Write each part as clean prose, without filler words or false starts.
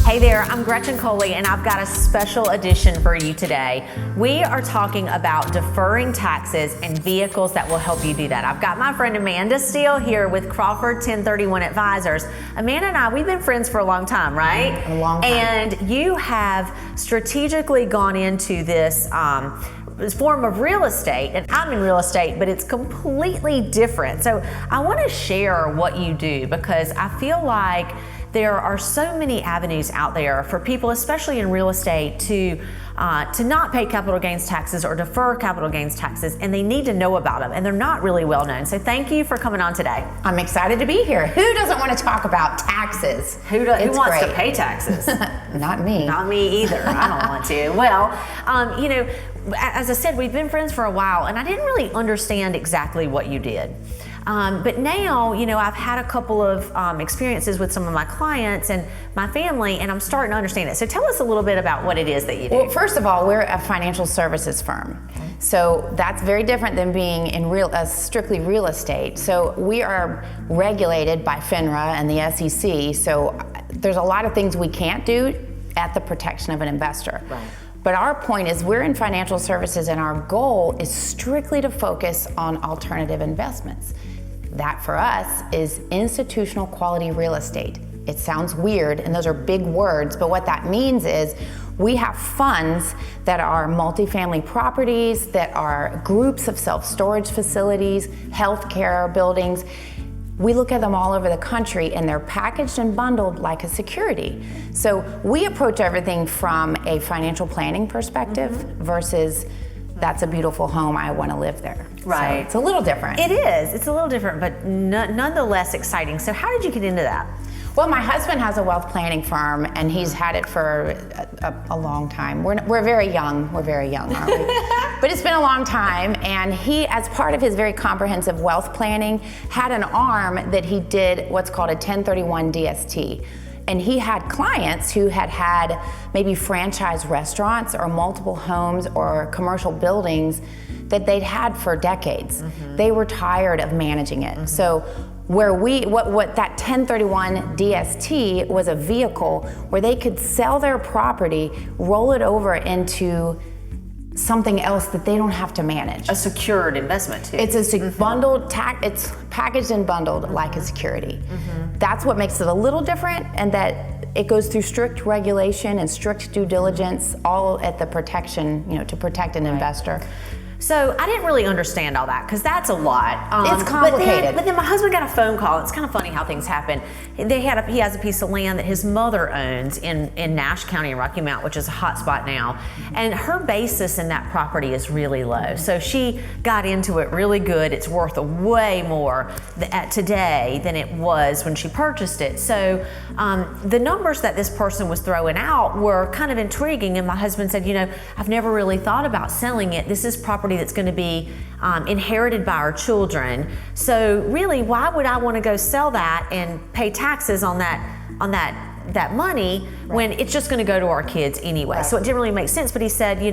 Hey there, I'm Gretchen Coley, and I've got a special edition for you today. We are talking about deferring taxes and vehicles that will help you do that. I've got my friend Amanda Steele here with Crawford 1031 Advisors. Amanda and I, we've been friends for a long time, right? A long time. And you have strategically gone into this form of real estate, and I'm in real estate, but it's completely different. So I want to share what you do, because I feel like there are so many avenues out there for people, especially in real estate, to not pay capital gains taxes or defer capital gains taxes, and they need to know about them, and they're not really well known. So thank you for coming on today. I'm excited to be here. Who doesn't want to talk about taxes? Who wants to pay taxes? Not me. Not me either. I don't want to. Well, as I said, we've been friends for a while, and I didn't really understand exactly what you did. But now, I've had a couple of experiences with some of my clients and my family, and I'm starting to understand it. So tell us a little bit about what it is that you do. Well, first of all, we're a financial services firm. Okay. So that's very different than being in strictly real estate. So we are regulated by FINRA and the SEC. So there's a lot of things we can't do at the protection of an investor. Right. But our point is we're in financial services, and our goal is strictly to focus on alternative investments. That for us is institutional quality real estate. It sounds weird, and those are big words, but what that means is we have funds that are multifamily properties, that are groups of self-storage facilities, healthcare buildings. We look at them all over the country, and they're packaged and bundled like a security. So we approach everything from a financial planning perspective versus that's a beautiful home, I want to live there. Right. So it's a little different. It is. It's a little different, but nonetheless exciting. So how did you get into that? Well, my husband has a wealth planning firm, and he's had it for a long time. We're very young. We're very young, aren't we? But it's been a long time, and he, as part of his very comprehensive wealth planning, had an arm that he did what's called a 1031 DST. And he had clients who had maybe franchise restaurants or multiple homes or commercial buildings that they'd had for decades. They were tired of managing it. So what that 1031 DST was a vehicle where they could sell their property, roll it over into something else that they don't have to manage. A secured investment too. It's bundled, it's packaged and bundled like a security. That's what makes it a little different, and that it goes through strict regulation and strict due diligence, all at the protection, to protect an investor. So I didn't really understand all that, because that's a lot. It's complicated. But then my husband got a phone call. It's kind of funny how things happen. He has a piece of land that his mother owns in Nash County in Rocky Mount, which is a hot spot now. And her basis in that property is really low. So she got into it really good. It's worth way more today than it was when she purchased it. So the numbers that this person was throwing out were kind of intriguing. And my husband said, I've never really thought about selling it. This is property that's going to be inherited by our children. So really, why would I want to go sell that and pay taxes on that money when it's just going to go to our kids anyway? So it didn't really make sense. But he said, we've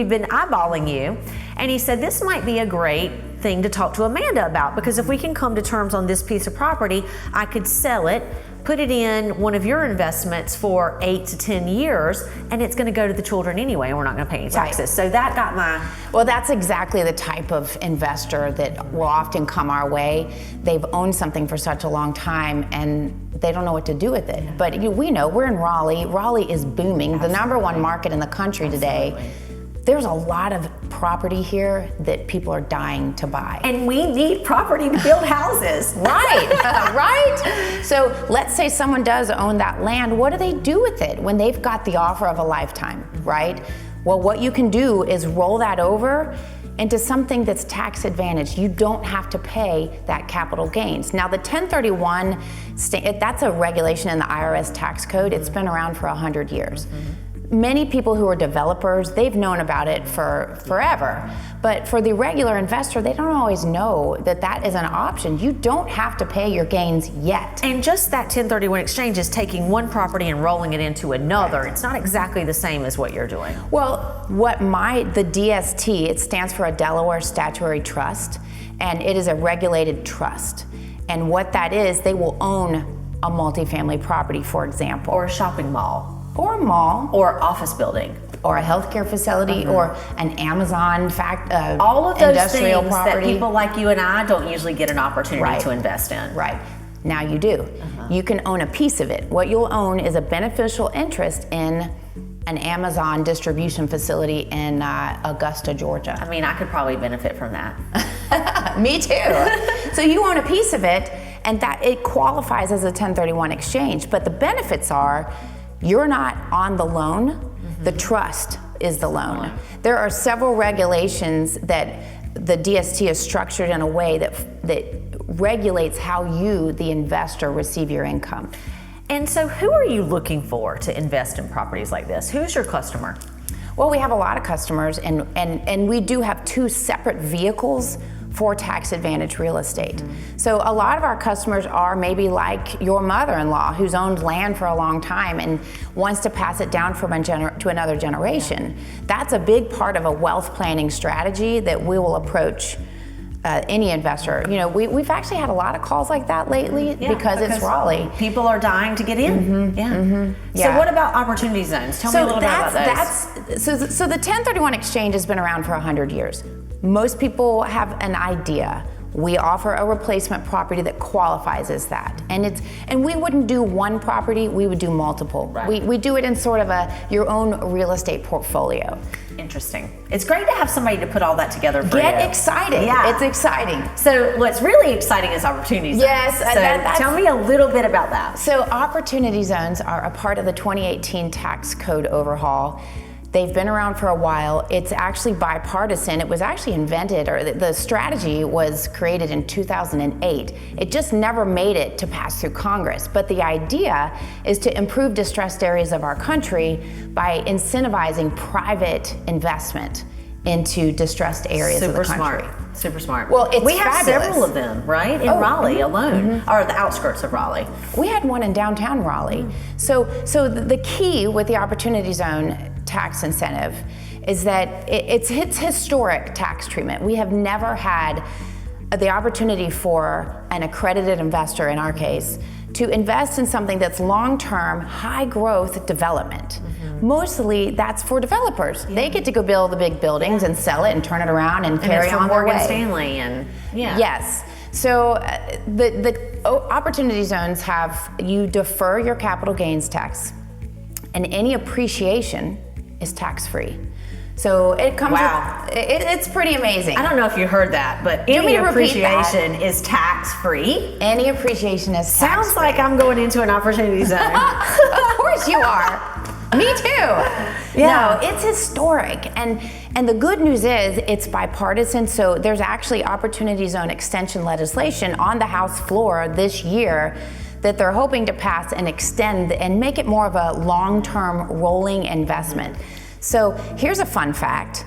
been eyeballing you, and he said this might be a great thing to talk to Amanda about, because if we can come to terms on this piece of property, I could sell it, put it in one of your investments for 8 to 10 years, and it's going to go to the children anyway, and we're not going to pay any taxes. Right. So that got my... Well, that's exactly the type of investor that will often come our way. They've owned something for such a long time, and they don't know what to do with it. Yeah. But we know, we're in Raleigh. Raleigh is booming. Absolutely. The #1 market in the country today. There's a lot of property here that people are dying to buy. And we need property to build houses. Right, right? So let's say someone does own that land. What do they do with it when they've got the offer of a lifetime, right? Well, what you can do is roll that over into something that's tax advantaged. You don't have to pay that capital gains. Now the 1031, that's a regulation in the IRS tax code. It's been around for 100 years. Many people who are developers, they've known about it for forever. But for the regular investor, they don't always know that that is an option. You don't have to pay your gains yet. And just that 1031 exchange is taking one property and rolling it into another. Right. It's not exactly the same as what you're doing. Well, the DST, it stands for a Delaware Statutory Trust, and it is a regulated trust. And what that is, they will own a multifamily property, for example. Or a shopping mall. Or a mall. Or office building. Or a healthcare facility, or an Amazon all of those industrial things property. that people like you and I don't usually get an opportunity to invest in. Right. Now you do. You can own a piece of it. What you'll own is a beneficial interest in an Amazon distribution facility in Augusta, Georgia. I mean, I could probably benefit from that. Me too. So you own a piece of it, and that it qualifies as a 1031 exchange. But the benefits are, you're not on the loan. The trust is the loan. There are several regulations that the DST is structured in a way that regulates how you, the investor, receive your income. And so who are you looking for to invest in properties like this? Who's your customer? Well, we have a lot of customers, and we do have two separate vehicles for tax advantage real estate. So a lot of our customers are maybe like your mother-in-law, who's owned land for a long time and wants to pass it down from to another generation. That's a big part of a wealth planning strategy that we will approach any investor. You know, we've actually had a lot of calls like that lately because it's Raleigh. People are dying to get in. So what about opportunity zones? Tell me a little bit about those. So the 1031 exchange has been around for 100 years. Most people have an idea. We offer a replacement property that qualifies as that. And we wouldn't do one property, we would do multiple. Right. We do it in sort of your own real estate portfolio. Interesting. It's great to have somebody to put all that together for you. Get excited. Yeah. It's exciting. So what's really exciting is opportunity zones. Yes. So tell me a little bit about that. So opportunity zones are a part of the 2018 tax code overhaul. They've been around for a while. It's actually bipartisan. It was actually invented, or the strategy was created in 2008. It just never made it to pass through Congress. But the idea is to improve distressed areas of our country by incentivizing private investment into distressed areas of the country. Super smart. Well, we have several of them, right? In Raleigh alone, or the outskirts of Raleigh. We had one in downtown Raleigh. So the key with the opportunity zone tax incentive is that it's historic tax treatment. We have never had the opportunity for an accredited investor, in our case, to invest in something that's long-term, high-growth development. Mostly that's for developers. They get to go build the big buildings and sell it and turn it around and carry on their way. Morgan Stanley and Yes. So the opportunity zones you defer your capital gains tax, and any appreciation is tax-free. So it comes it's pretty amazing. I don't know if you heard that, but any appreciation is tax-free. Any appreciation is tax-free. Sounds like I'm going into an opportunity zone. Of course you are. Me too. No, it's historic. And the good news is it's bipartisan, so there's actually opportunity zone extension legislation on the House floor this year that they're hoping to pass and extend and make it more of a long-term rolling investment. So here's a fun fact.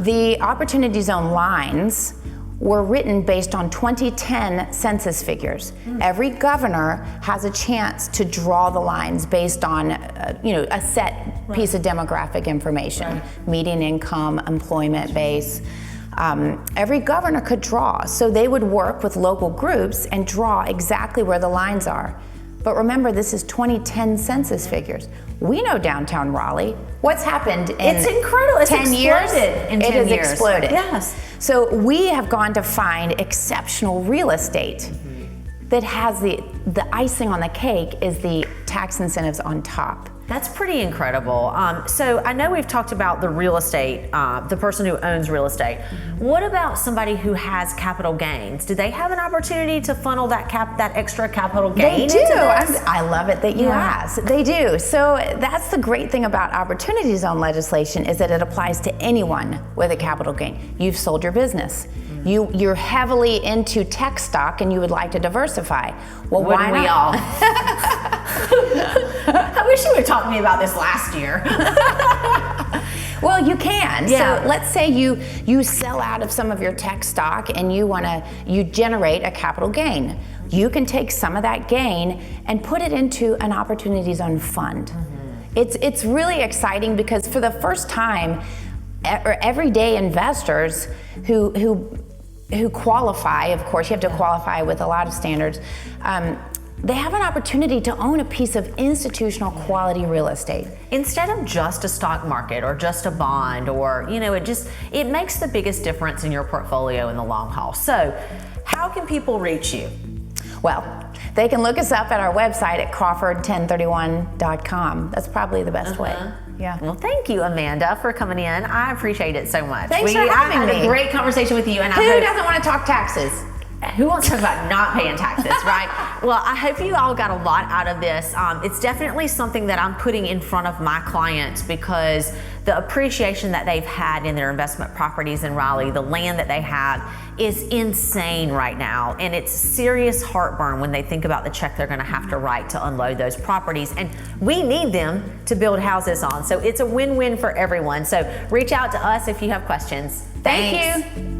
The opportunity zone lines were written based on 2010 census figures. Every governor has a chance to draw the lines based on a set piece of demographic information, median income, employment base. Every governor could draw, so they would work with local groups and draw exactly where the lines are. But remember, this is 2010 census figures. We know downtown Raleigh. What's happened in it's incredible. It's 10 years? In 10 it has years. exploded. Yes. So we have gone to find exceptional real estate that has the icing on the cake is the tax incentives on top. That's pretty incredible. So I know we've talked about the real estate, the person who owns real estate. What about somebody who has capital gains? Do they have an opportunity to funnel that extra capital gain into this? They do. I love it that you asked. They do. So that's the great thing about opportunity zone legislation is that it applies to anyone with a capital gain. You've sold your business. You're heavily into tech stock and you would like to diversify. Well, wouldn't why we all? I wish you would have talked to me about this last year. Well, you can. So let's say you sell out of some of your tech stock and you generate a capital gain. You can take some of that gain and put it into an opportunity zone fund. It's really exciting because for the first time, everyday investors who qualify, of course, you have to qualify with a lot of standards, they have an opportunity to own a piece of institutional quality real estate. Instead of just a stock market or just a bond, or, it makes the biggest difference in your portfolio in the long haul. So, how can people reach you? Well, they can look us up at our website at crawford1031.com. That's probably the best way. Yeah. Well, thank you, Amanda, for coming in. I appreciate it so much. Thanks for having me. I had a great conversation with you. And Who doesn't want to talk taxes? Who wants to talk about not paying taxes, right? Well, I hope you all got a lot out of this. It's definitely something that I'm putting in front of my clients because the appreciation that they've had in their investment properties in Raleigh, the land that they have, is insane right now. And it's serious heartburn when they think about the check they're going to have to write to unload those properties. And we need them to build houses on. So it's a win-win for everyone. So reach out to us if you have questions. Thank you.